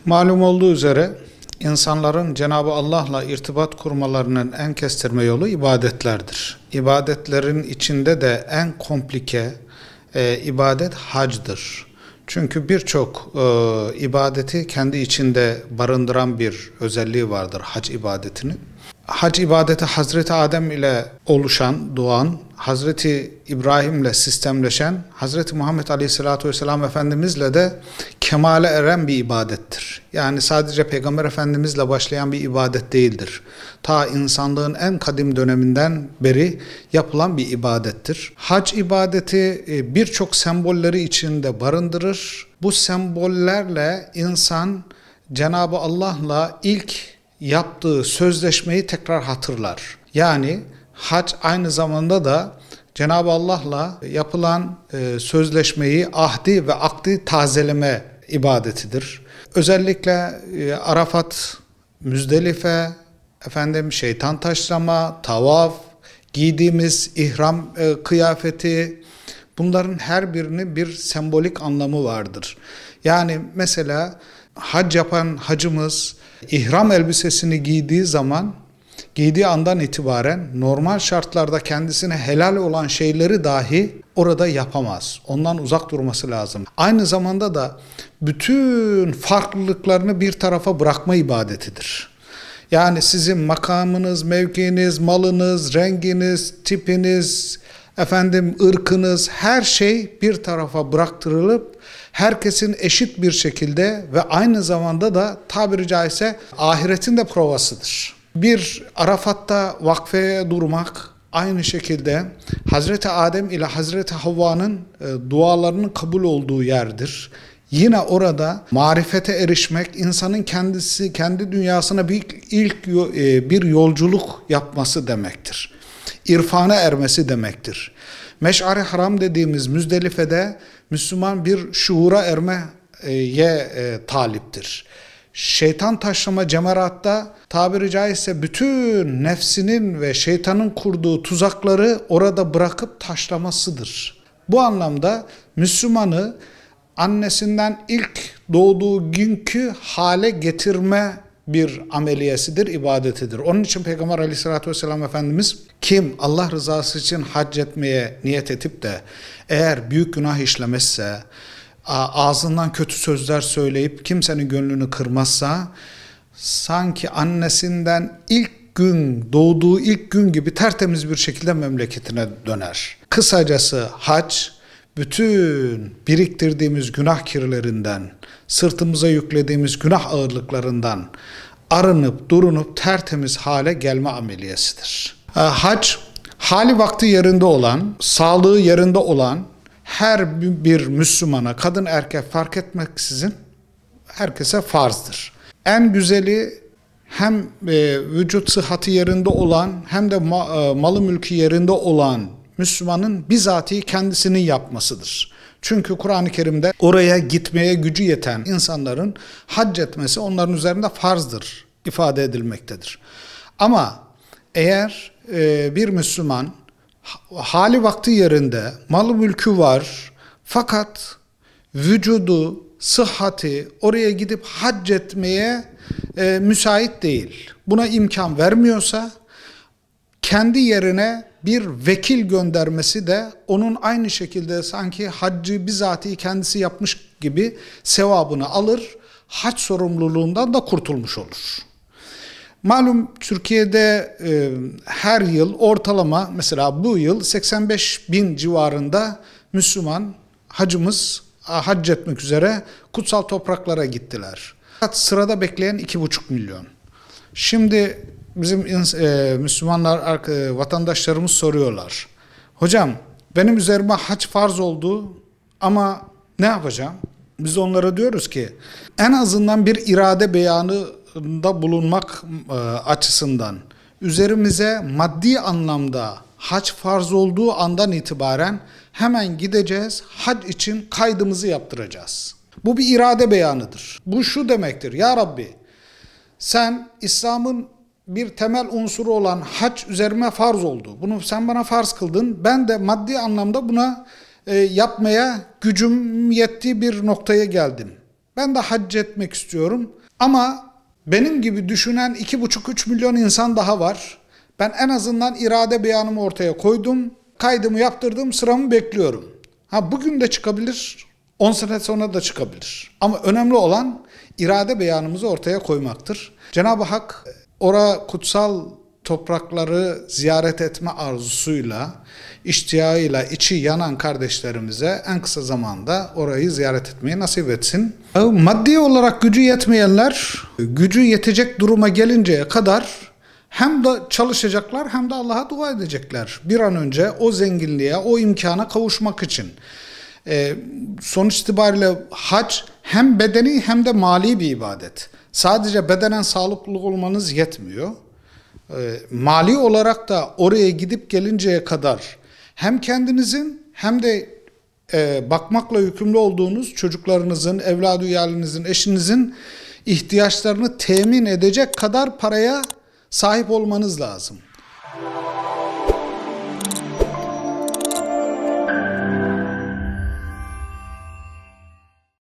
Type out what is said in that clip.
Malum olduğu üzere insanların Cenab-ı Allah'la irtibat kurmalarının en kestirme yolu ibadetlerdir. İbadetlerin içinde de en komplike ibadet hacdır. Çünkü birçok ibadeti kendi içinde barındıran bir özelliği vardır hac ibadetinin. Hac ibadeti Hazreti Adem ile oluşan, doğan, Hazreti İbrahim ile sistemleşen, Hazreti Muhammed Aleyhisselatü Vesselam Efendimizle de kemale eren bir ibadettir. Yani sadece Peygamber Efendimizle başlayan bir ibadet değildir. Ta insanlığın en kadim döneminden beri yapılan bir ibadettir. Hac ibadeti birçok sembolleri içinde barındırır. Bu sembollerle insan Cenab-ı Allah'la ilk yaptığı sözleşmeyi tekrar hatırlar. Yani hac aynı zamanda da Cenab-ı Allah'la yapılan sözleşmeyi, ahdi ve akdi tazeleme ibadetidir. Özellikle Arafat, Müzdelife, şeytan taşlama, tavaf, giydiğimiz ihram kıyafeti, bunların her birinin bir sembolik anlamı vardır. Yani mesela hac yapan hacımız ihram elbisesini giydiği andan itibaren normal şartlarda kendisine helal olan şeyleri dahi orada yapamaz. Ondan uzak durması lazım. Aynı zamanda da bütün farklılıklarını bir tarafa bırakma ibadetidir. Yani sizin makamınız, mevkiniz, malınız, renginiz, tipiniz, ırkınız, her şey bir tarafa bıraktırılıp herkesin eşit bir şekilde ve aynı zamanda da tabiri caizse ahiretin de provasıdır. Bir Arafat'ta vakfeye durmak, aynı şekilde Hazreti Adem ile Hazreti Havva'nın dualarının kabul olduğu yerdir. Yine orada marifete erişmek, insanın kendi dünyasına bir yolculuk yapması demektir. İrfana ermesi demektir. Meş'ar-ı Haram dediğimiz Müzdelife'de Müslüman bir şuura ermeye taliptir. Şeytan taşlama cemeratta tabiri caizse bütün nefsinin ve şeytanın kurduğu tuzakları orada bırakıp taşlamasıdır. Bu anlamda Müslümanı annesinden ilk doğduğu günkü hale getirme bir ameliyesidir, ibadetidir. Onun için Peygamber Aleyhisselatü Vesselam Efendimiz kim Allah rızası için hac etmeye niyet edip de eğer büyük günah işlemezse, ağzından kötü sözler söyleyip kimsenin gönlünü kırmazsa sanki annesinden doğduğu ilk gün gibi tertemiz bir şekilde memleketine döner. Kısacası hac bütün biriktirdiğimiz günah kirlerinden, sırtımıza yüklediğimiz günah ağırlıklarından durunup tertemiz hale gelme ameliyesidir. Hac, hali vakti yerinde olan, sağlığı yerinde olan her bir Müslümana, kadın erkek fark etmeksizin herkese farzdır. En güzeli hem vücut sıhhati yerinde olan hem de malı mülkü yerinde olan Müslümanın bizatihi kendisinin yapmasıdır. Çünkü Kur'an-ı Kerim'de oraya gitmeye gücü yeten insanların hac etmesi onların üzerinde farzdır ifade edilmektedir. Ama eğer bir Müslüman hali vakti yerinde, malı mülkü var fakat vücudu, sıhhati oraya gidip hac etmeye müsait değil, buna imkan vermiyorsa kendi yerine bir vekil göndermesi de onun aynı şekilde sanki haccı bizatihi kendisi yapmış gibi sevabını alır, hac sorumluluğundan da kurtulmuş olur. Malum Türkiye'de her yıl ortalama mesela bu yıl 85.000 civarında Müslüman hacımız hac etmek üzere kutsal topraklara gittiler. Sırada bekleyen 2,5 milyon. Şimdi bizim Müslümanlar, vatandaşlarımız soruyorlar. Hocam benim üzerime hac farz oldu ama ne yapacağım? Biz onlara diyoruz ki en azından bir irade beyanında bulunmak açısından üzerimize maddi anlamda hac farz olduğu andan itibaren hemen gideceğiz, hac için kaydımızı yaptıracağız. Bu bir irade beyanıdır. Bu şu demektir: Ya Rabbi, sen İslam'ın bir temel unsuru olan hac üzerime farz oldu. Bunu sen bana farz kıldın. Ben de maddi anlamda buna yapmaya gücüm yettiği bir noktaya geldim. Ben de hac etmek istiyorum ama benim gibi düşünen 2,5-3 milyon insan daha var. Ben en azından irade beyanımı ortaya koydum, kaydımı yaptırdım, sıramı bekliyorum. Bugün de çıkabilir, 10 sene sonra da çıkabilir. Ama önemli olan irade beyanımızı ortaya koymaktır. Cenab-ı Hak kutsal toprakları ziyaret etme arzusuyla, iştiyağıyla içi yanan kardeşlerimize en kısa zamanda orayı ziyaret etmeyi nasip etsin. Maddi olarak gücü yetmeyenler, gücü yetecek duruma gelinceye kadar hem de çalışacaklar hem de Allah'a dua edecekler. Bir an önce o zenginliğe, o imkana kavuşmak için. Sonuç itibariyle hac hem bedeni hem de mali bir ibadet. Sadece bedenen sağlıklı olmanız yetmiyor. Mali olarak da oraya gidip gelinceye kadar hem kendinizin hem de bakmakla yükümlü olduğunuz çocuklarınızın, evladı iyalinizin, eşinizin ihtiyaçlarını temin edecek kadar paraya sahip olmanız lazım.